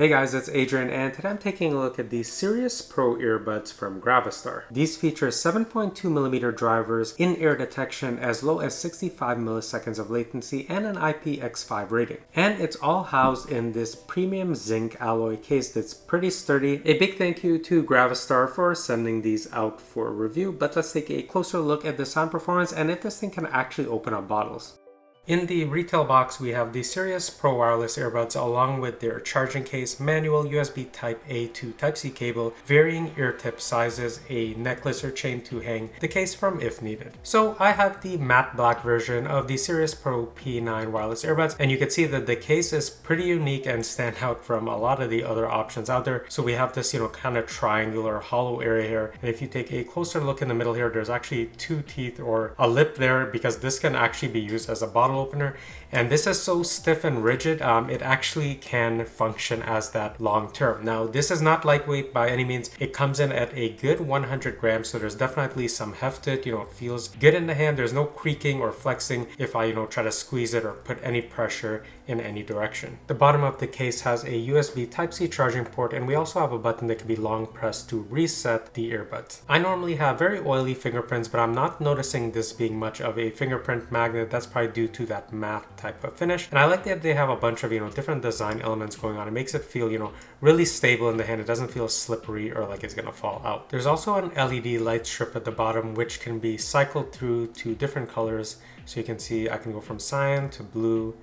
Hey guys, it's Adrian, and today I'm taking a look at the Sirius Pro Earbuds from Gravastar. These feature 7.2mm drivers, in-ear detection as low as 65 milliseconds of latency, and an IPX5 rating. And it's all housed in this premium zinc alloy case that's pretty sturdy. A big thank you to Gravastar for sending these out for review, but let's take a closer look at the sound performance and if this thing can actually open up bottles. In the retail box, we have the Sirius Pro wireless earbuds along with their charging case, manual USB Type-A to Type-C cable, varying ear tip sizes, a necklace or chain to hang the case from if needed. So I have the matte black version of the Sirius Pro P9 wireless earbuds, and you can see that the case is pretty unique and stand out from a lot of the other options out there. So we have this, kind of triangular hollow area here. And if you take a closer look in the middle here, there's actually two teeth or a lip there because this can actually be used as a bottle opener, and this is so stiff and rigid it actually can function as that long term. Now this is not lightweight by any means. It comes in at a good 100 grams, so there's definitely some heft to it. It feels good in the hand. There's no creaking or flexing if I try to squeeze it or put any pressure in any direction. The bottom of the case has a USB Type-C charging port, and we also have a button that can be long pressed to reset the earbuds. I normally have very oily fingerprints, but I'm not noticing this being much of a fingerprint magnet. That's probably due to that matte type of finish, and I like that they have a bunch of different design elements going on. It makes it feel really stable in the hand. It doesn't feel slippery or like it's gonna fall out. There's also an LED light strip at the bottom which can be cycled through to different colors, so you can see I can go from cyan to blue.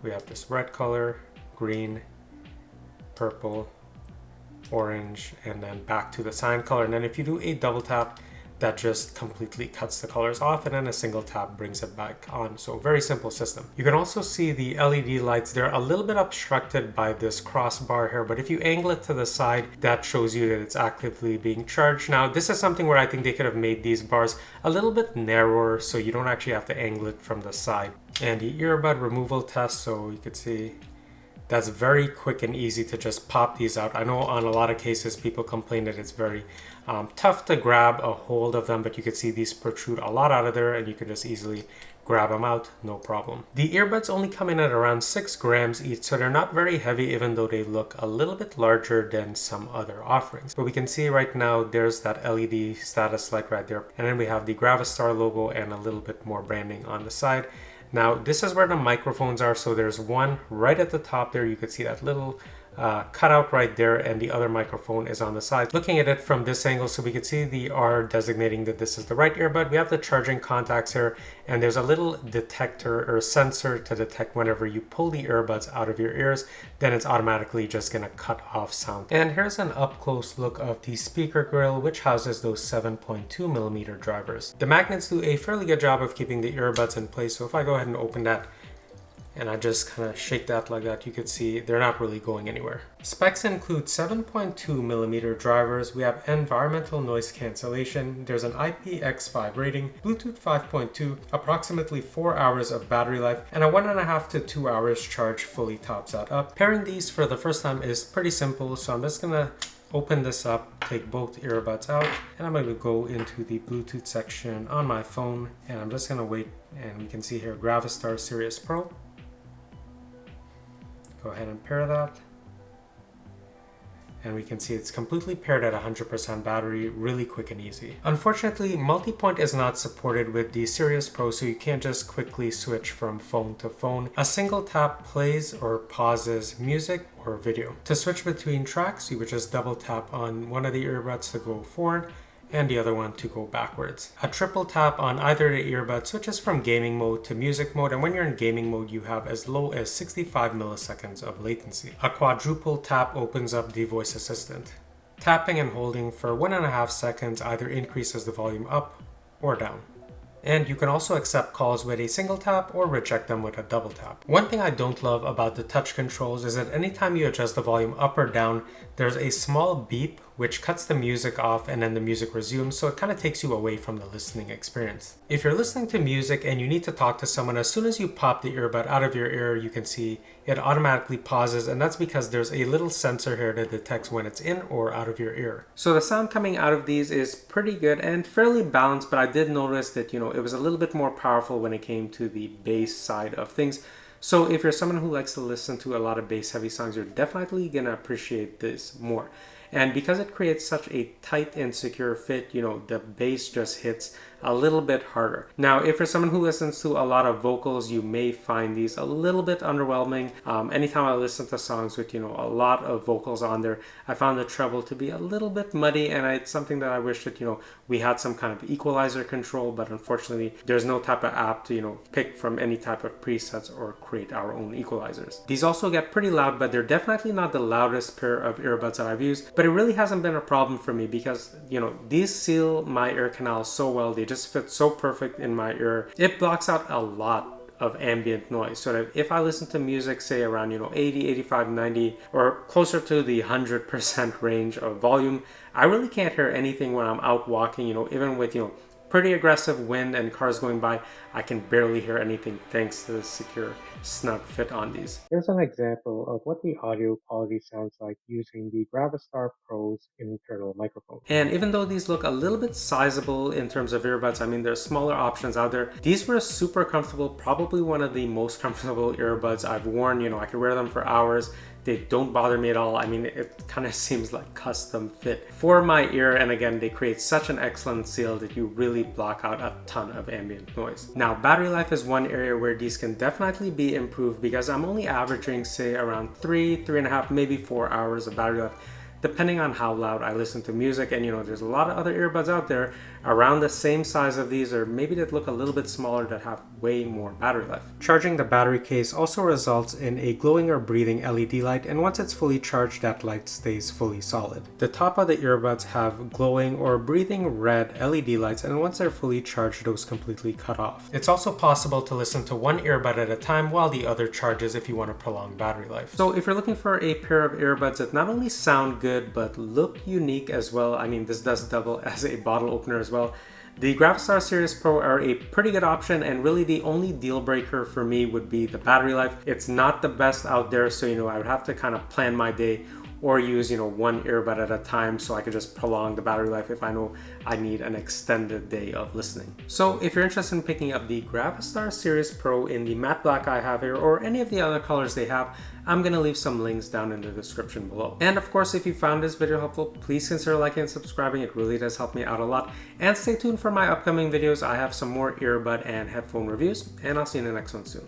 We have this red color, green, purple, orange, and then back to the cyan color. And then if you do a double tap, that just completely cuts the colors off, and then a single tap brings it back on. So very simple system. You can also see the LED lights. They're a little bit obstructed by this crossbar here, but if you angle it to the side, that shows you that it's actively being charged. Now this is something where I think they could have made these bars a little bit narrower so you don't actually have to angle it from the side. And the earbud removal test, so you can see that's very quick and easy to just pop these out. I know on a lot of cases people complain that it's very tough to grab a hold of them, but you can see these protrude a lot out of there and you can just easily grab them out, no problem. The earbuds only come in at around 6 grams each, so they're not very heavy even though they look a little bit larger than some other offerings. But we can see right now there's that LED status light right there, and then we have the Gravastar logo and a little bit more branding on the side. Now this is where the microphones are, so there's one right at the top there. You can see that little cutout right there, and the other microphone is on the side. Looking at it from this angle, so we can see the R designating that this is the right earbud. We have the charging contacts here, and there's a little detector or sensor to detect whenever you pull the earbuds out of your ears, then it's automatically just gonna cut off sound. And here's an up close look of the speaker grill, which houses those 7.2mm drivers. The magnets do a fairly good job of keeping the earbuds in place, so if I go ahead and open that and I just kind of shake that like that, you can see they're not really going anywhere. Specs include 7.2mm drivers. We have environmental noise cancellation. There's an IPX5 rating, Bluetooth 5.2, approximately 4 hours of battery life, and a 1.5 to 2 hours charge fully tops that up. Pairing these for the first time is pretty simple, so I'm just gonna open this up, take both earbuds out, and I'm going to go into the Bluetooth section on my phone, and I'm just going to wait, and we can see here Gravastar Sirius Pro. Go ahead and pair that. And we can see it's completely paired at 100% battery, really quick and easy. Unfortunately, multi-point is not supported with the Sirius Pro, so you can't just quickly switch from phone to phone. A single tap plays or pauses music or video. To switch between tracks, you would just double tap on one of the earbuds to go forward, and the other one to go backwards. A triple tap on either the earbud switches from gaming mode to music mode, and when you're in gaming mode you have as low as 65 milliseconds of latency. A quadruple tap opens up the voice assistant. Tapping and holding for 1.5 seconds either increases the volume up or down. And you can also accept calls with a single tap or reject them with a double tap. One thing I don't love about the touch controls is that anytime you adjust the volume up or down, there's a small beep which cuts the music off and then the music resumes, so it kind of takes you away from the listening experience. If you're listening to music and you need to talk to someone, as soon as you pop the earbud out of your ear, you can see it automatically pauses, and that's because there's a little sensor here that detects when it's in or out of your ear. So the sound coming out of these is pretty good and fairly balanced, but I did notice that, it was a little bit more powerful when it came to the bass side of things. So if you're someone who likes to listen to a lot of bass heavy songs, you're definitely gonna appreciate this more. And because it creates such a tight and secure fit, you know, the bass just hits a little bit harder. Now, if you're someone who listens to a lot of vocals, you may find these a little bit underwhelming. Anytime I listen to songs with, you know, a lot of vocals on there, I found the treble to be a little bit muddy, and it's something that I wish that, you know, we had some kind of equalizer control, but unfortunately, there's no type of app to, you know, pick from any type of presets or create our own equalizers. These also get pretty loud, but they're definitely not the loudest pair of earbuds that I've used, but it really hasn't been a problem for me because, you know, these seal my ear canal so well. They just fit so perfect in my ear. It blocks out a lot of ambient noise, so that if I listen to music, say around, you know, 80, 85, 90, or closer to the 100% range of volume, I really can't hear anything when I'm out walking, you know, even with, you know, pretty aggressive wind and cars going by, I can barely hear anything thanks to the secure snug fit on these. Here's an example of what the audio quality sounds like using the Gravastar Pro's internal microphone. And even though these look a little bit sizable in terms of earbuds, I mean, there's smaller options out there. These were super comfortable, probably one of the most comfortable earbuds I've worn. You know, I could wear them for hours. They don't bother me at all. I mean, it kind of seems like custom fit for my ear. And again, they create such an excellent seal that you really block out a ton of ambient noise. Now, battery life is one area where these can definitely be improved because I'm only averaging, say, around 3.5, maybe 4 hours of battery life, depending on how loud I listen to music. And you know, there's a lot of other earbuds out there around the same size of these, or maybe that look a little bit smaller, that have way more battery life. Charging the battery case also results in a glowing or breathing LED light, and once it's fully charged, that light stays fully solid. The top of the earbuds have glowing or breathing red LED lights, and once they're fully charged, those completely cut off. It's also possible to listen to one earbud at a time while the other charges if you want to prolong battery life. So if you're looking for a pair of earbuds that not only sound good but look unique as well, I mean, this does double as a bottle opener as well, the Gravastar Sirius Pro are a pretty good option, and really the only deal breaker for me would be the battery life. It's not the best out there, so you know, I would have to kind of plan my day or use, you know, one earbud at a time so I could just prolong the battery life if I know I need an extended day of listening. So if you're interested in picking up the Gravastar Sirius Pro in the matte black I have here, or any of the other colors they have, I'm gonna leave some links down in the description below. And of course, if you found this video helpful, please consider liking and subscribing. It really does help me out a lot. And stay tuned for my upcoming videos. I have some more earbud and headphone reviews, and I'll see you in the next one soon.